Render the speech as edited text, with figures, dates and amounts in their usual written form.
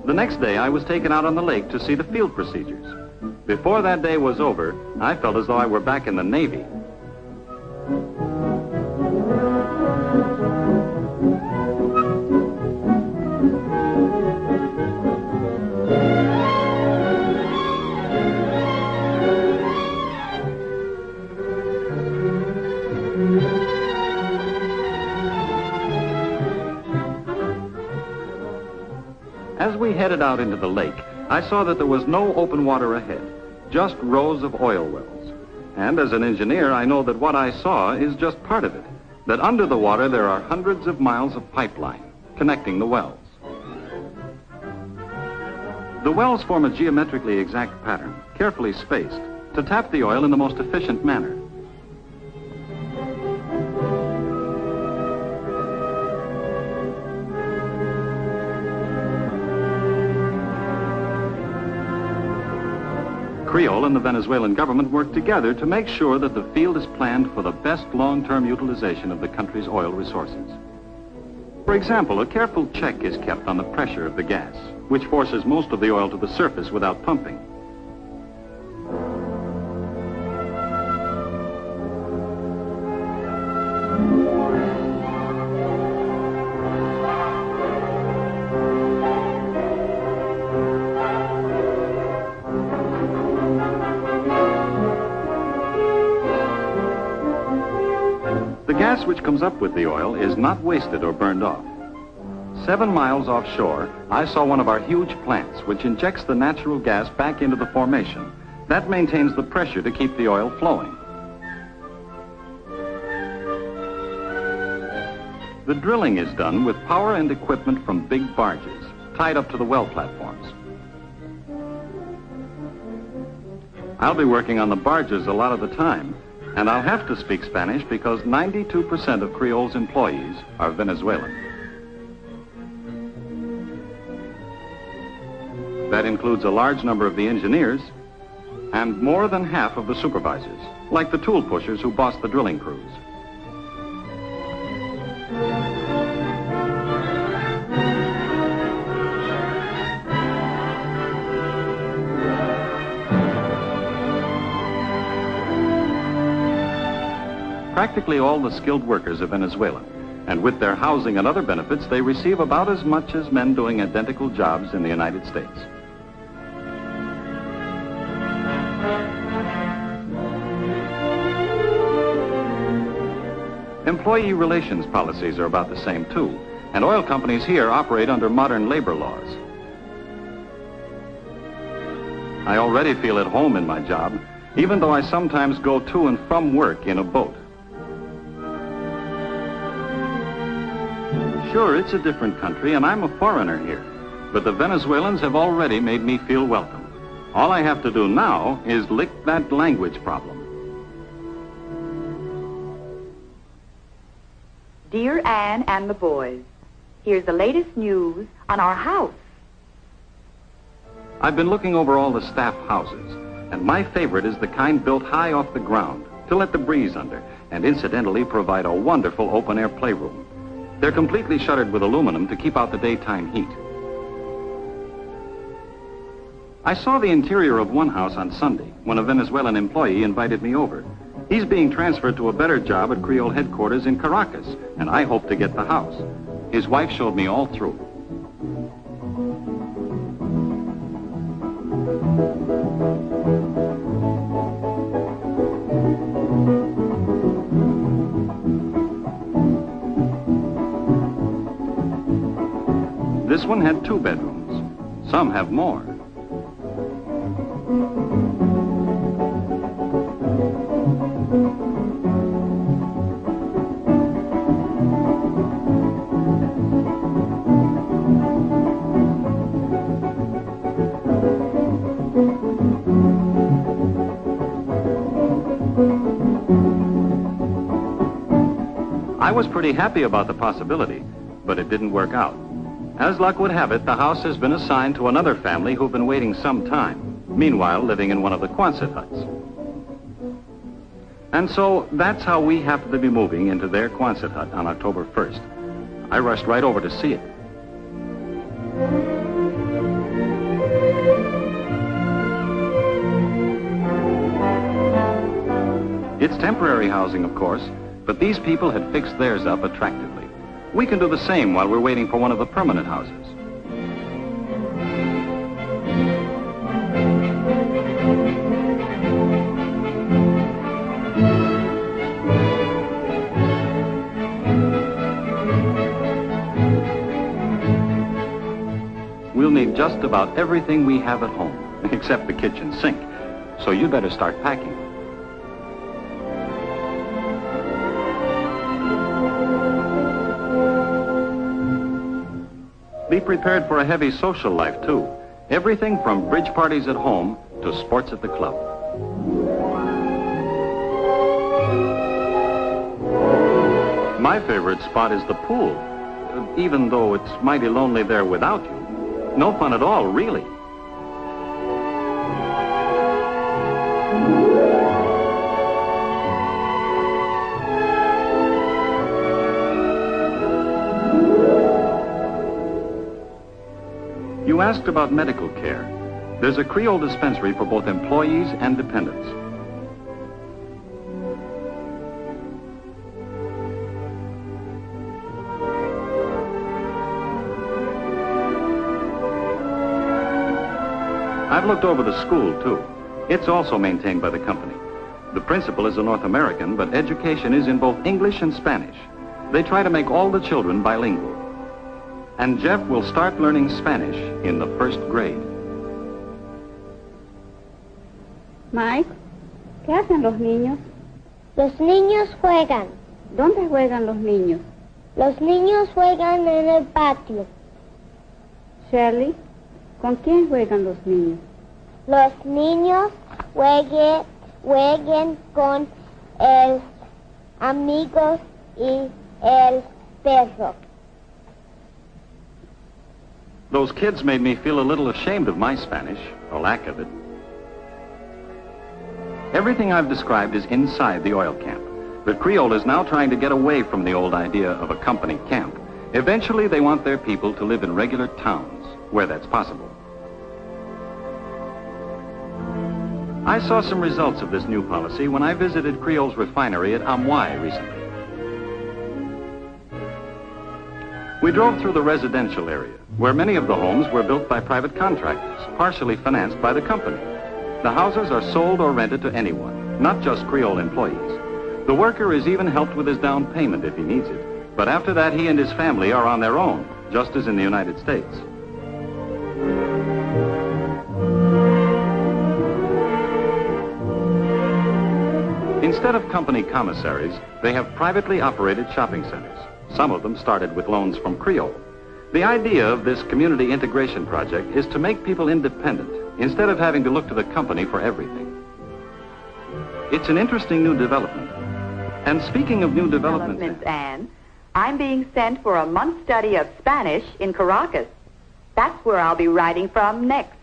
The next day, I was taken out on the lake to see the field procedures. Before that day was over, I felt as though I were back in the Navy. As we headed out into the lake, I saw that there was no open water ahead, just rows of oil wells. And as an engineer, I know that what I saw is just part of it, that under the water there are hundreds of miles of pipeline connecting the wells. The wells form a geometrically exact pattern, carefully spaced, to tap the oil in the most efficient manner. Creole and the Venezuelan government work together to make sure that the field is planned for the best long-term utilization of the country's oil resources. For example, a careful check is kept on the pressure of the gas, which forces most of the oil to the surface without pumping. The gas which comes up with the oil is not wasted or burned off. 7 miles offshore, I saw one of our huge plants which injects the natural gas back into the formation. That maintains the pressure to keep the oil flowing. The drilling is done with power and equipment from big barges, tied up to the well platforms. I'll be working on the barges a lot of the time, and I'll have to speak Spanish because 92% of Creole's employees are Venezuelan. That includes a large number of the engineers and more than half of the supervisors, like the tool pushers who boss the drilling crews. Practically all the skilled workers are Venezuelan, and with their housing and other benefits, they receive about as much as men doing identical jobs in the United States. Employee relations policies are about the same too, and oil companies here operate under modern labor laws. I already feel at home in my job, even though I sometimes go to and from work in a boat. Sure, it's a different country, and I'm a foreigner here, but the Venezuelans have already made me feel welcome. All I have to do now is lick that language problem. Dear Anne and the boys, here's the latest news on our house. I've been looking over all the staff houses, and my favorite is the kind built high off the ground to let the breeze under, and incidentally provide a wonderful open-air playroom. They're completely shuttered with aluminum to keep out the daytime heat. I saw the interior of one house on Sunday when a Venezuelan employee invited me over. He's being transferred to a better job at Creole headquarters in Caracas, and I hope to get the house. His wife showed me all through. This one had 2 bedrooms. Some have more. I was pretty happy about the possibility, but it didn't work out. As luck would have it, the house has been assigned to another family who've been waiting some time, meanwhile living in one of the Quonset huts. And so that's how we happen to be moving into their Quonset hut on October 1st. I rushed right over to see it. temporary housing, of course, but these people had fixed theirs up attractively. We can do the same while we're waiting for one of the permanent houses. We'll need just about everything we have at home, except the kitchen sink. So you'd better start packing. Be prepared for a heavy social life, too. Everything from bridge parties at home to sports at the club. My favorite spot is the pool, even though it's mighty lonely there without you. No fun at all, really. You asked about medical care. There's a Creole dispensary for both employees and dependents. I've looked over the school, too. It's also maintained by the company. The principal is a North American, but education is in both English and Spanish. They try to make all the children bilingual. And Jeff will start learning Spanish in the first grade. Mike, ¿qué hacen los niños? Los niños juegan. ¿Dónde juegan los niños? Los niños juegan en el patio. Shirley, ¿con quién juegan los niños? Los niños jueguen con el amigos y el perro. Those kids made me feel a little ashamed of my Spanish, or lack of it. Everything I've described is inside the oil camp. But Creole is now trying to get away from the old idea of a company camp. Eventually, they want their people to live in regular towns, where that's possible. I saw some results of this new policy when I visited Creole's refinery at Amway recently. We drove through the residential area, where many of the homes were built by private contractors, partially financed by the company. The houses are sold or rented to anyone, not just Creole employees. The worker is even helped with his down payment if he needs it, but after that he and his family are on their own, just as in the United States. Instead of company commissaries, they have privately operated shopping centers. Some of them started with loans from Creole. The idea of this community integration project is to make people independent instead of having to look to the company for everything. It's an interesting new development. And speaking of new developments, Anne, I'm being sent for a month's study of Spanish in Caracas. That's where I'll be writing from next.